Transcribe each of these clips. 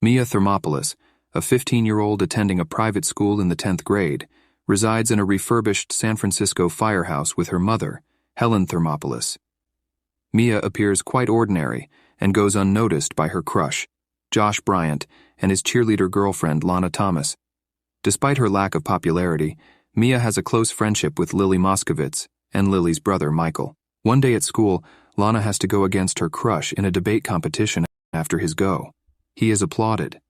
Mia Thermopolis, a 15-year-old attending a private school in the 10th grade, resides in a refurbished San Francisco firehouse with her mother, Helen Thermopolis. Mia appears quite ordinary and goes unnoticed by her crush, Josh Bryant, and his cheerleader girlfriend, Lana Thomas. Despite her lack of popularity, Mia has a close friendship with Lily Moskovitz and Lily's brother, Michael. One day at school, Lana has to go against her crush in a debate competition. After his go, he is applauded.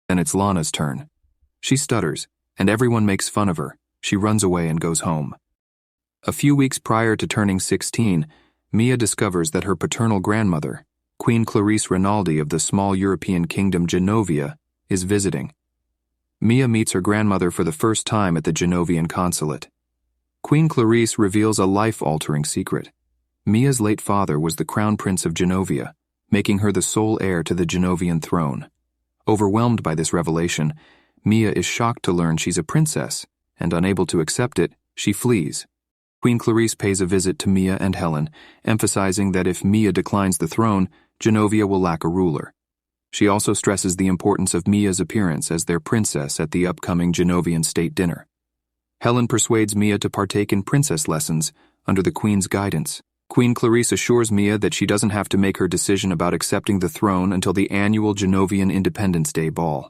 Then it's Lana's turn. She stutters, and everyone makes fun of her. She runs away and goes home. A few weeks prior to turning 16, Mia discovers that her paternal grandmother, Queen Clarice Rinaldi of the small European kingdom Genovia, is visiting. Mia meets her grandmother for the first time at the Genovian consulate. Queen Clarice reveals a life-altering secret. Mia's late father was the crown prince of Genovia, making her the sole heir to the Genovian throne. Overwhelmed by this revelation, Mia is shocked to learn she's a princess, and unable to accept it, she flees. Queen Clarice pays a visit to Mia and Helen, emphasizing that if Mia declines the throne, Genovia will lack a ruler. She also stresses the importance of Mia's appearance as their princess at the upcoming Genovian state dinner. Helen persuades Mia to partake in princess lessons under the Queen's guidance. Queen Clarice assures Mia that she doesn't have to make her decision about accepting the throne until the annual Genovian Independence Day ball.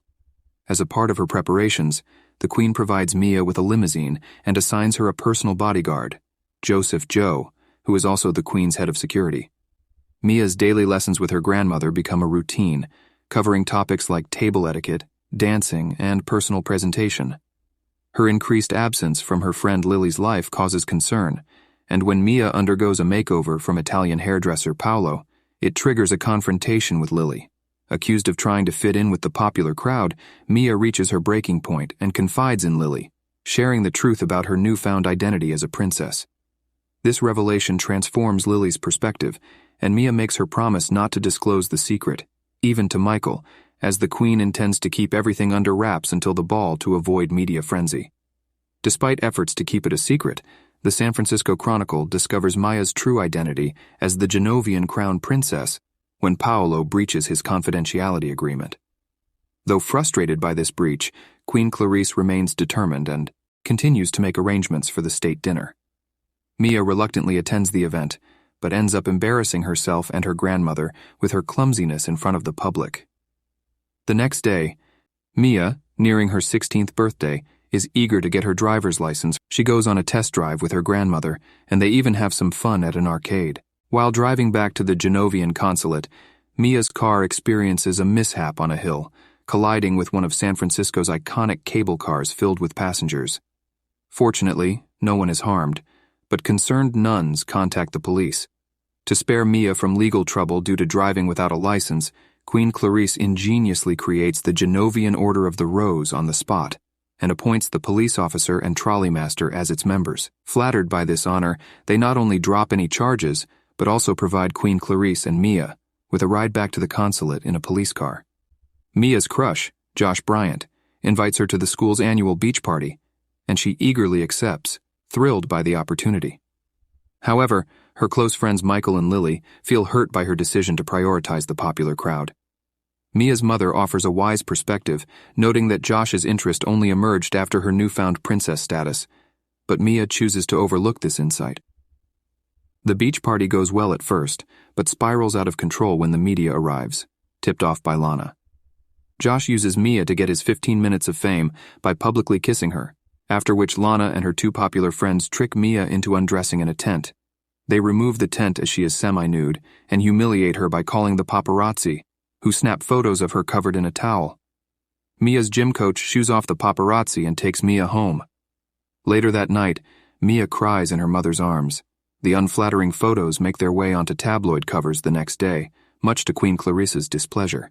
As a part of her preparations, the Queen provides Mia with a limousine and assigns her a personal bodyguard, Joseph Joe, who is also the Queen's head of security. Mia's daily lessons with her grandmother become a routine, covering topics like table etiquette, dancing, and personal presentation. Her increased absence from her friend Lily's life causes concern, and when Mia undergoes a makeover from Italian hairdresser Paolo, it triggers a confrontation with Lily. Accused of trying to fit in with the popular crowd, Mia reaches her breaking point and confides in Lily, sharing the truth about her newfound identity as a princess. This revelation transforms Lily's perspective, and Mia makes her promise not to disclose the secret, even to Michael, as the Queen intends to keep everything under wraps until the ball to avoid media frenzy. Despite efforts to keep it a secret, the San Francisco Chronicle discovers Mia's true identity as the Genovian crown princess when Paolo breaches his confidentiality agreement. Though frustrated by this breach, Queen Clarice remains determined and continues to make arrangements for the state dinner. Mia reluctantly attends the event, but ends up embarrassing herself and her grandmother with her clumsiness in front of the public. The next day, Mia, nearing her 16th birthday, is eager to get her driver's license. She goes on a test drive with her grandmother, and they even have some fun at an arcade. While driving back to the Genovian consulate, Mia's car experiences a mishap on a hill, colliding with one of San Francisco's iconic cable cars filled with passengers. Fortunately, no one is harmed, but concerned nuns contact the police. To spare Mia from legal trouble due to driving without a license, Queen Clarice ingeniously creates the Genovian Order of the Rose on the spot, and appoints the police officer and trolley master as its members. Flattered by this honor, they not only drop any charges, but also provide Queen Clarice and Mia with a ride back to the consulate in a police car. Mia's crush, Josh Bryant, invites her to the school's annual beach party, and she eagerly accepts, thrilled by the opportunity. However, her close friends Michael and Lily feel hurt by her decision to prioritize the popular crowd. Mia's mother offers a wise perspective, noting that Josh's interest only emerged after her newfound princess status, but Mia chooses to overlook this insight. The beach party goes well at first, but spirals out of control when the media arrives, tipped off by Lana. Josh uses Mia to get his 15 minutes of fame by publicly kissing her, after which Lana and her two popular friends trick Mia into undressing in a tent. They remove the tent as she is semi-nude and humiliate her by calling the paparazzi, who snap photos of her covered in a towel. Mia's gym coach shoos off the paparazzi and takes Mia home. Later that night, Mia cries in her mother's arms. The unflattering photos make their way onto tabloid covers the next day, much to Queen Clarice's displeasure.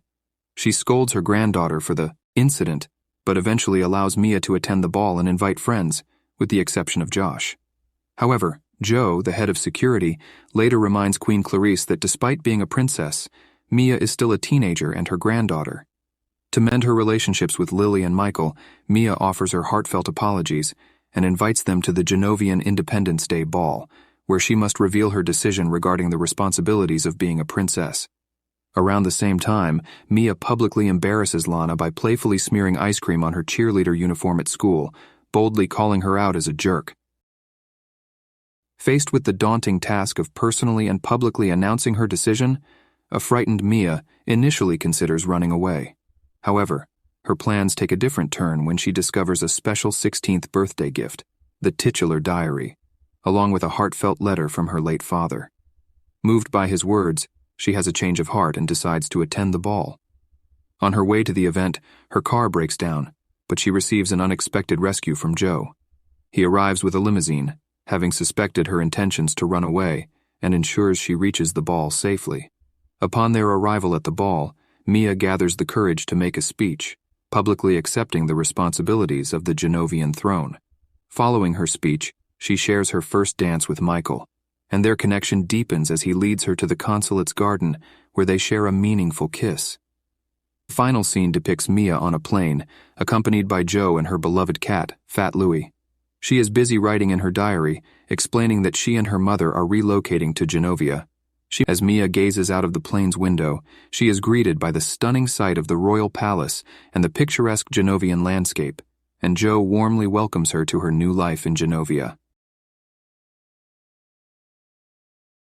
She scolds her granddaughter for the incident, but eventually allows Mia to attend the ball and invite friends, with the exception of Josh. However, Joe, the head of security, later reminds Queen Clarice that despite being a princess, Mia is still a teenager and her granddaughter. To mend her relationships with Lily and Michael, Mia offers her heartfelt apologies and invites them to the Genovian Independence Day ball, where she must reveal her decision regarding the responsibilities of being a princess. Around the same time, Mia publicly embarrasses Lana by playfully smearing ice cream on her cheerleader uniform at school, boldly calling her out as a jerk. Faced with the daunting task of personally and publicly announcing her decision, a frightened Mia initially considers running away. However, her plans take a different turn when she discovers a special 16th birthday gift, the titular diary, along with a heartfelt letter from her late father. Moved by his words, she has a change of heart and decides to attend the ball. On her way to the event, her car breaks down, but she receives an unexpected rescue from Joe. He arrives with a limousine, having suspected her intentions to run away, and ensures she reaches the ball safely. Upon their arrival at the ball, Mia gathers the courage to make a speech, publicly accepting the responsibilities of the Genovian throne. Following her speech, she shares her first dance with Michael, and their connection deepens as he leads her to the consulate's garden, where they share a meaningful kiss. The final scene depicts Mia on a plane, accompanied by Joe and her beloved cat, Fat Louie. She is busy writing in her diary, explaining that she and her mother are relocating to Genovia. As Mia gazes out of the plane's window, she is greeted by the stunning sight of the royal palace and the picturesque Genovian landscape, and Joe warmly welcomes her to her new life in Genovia.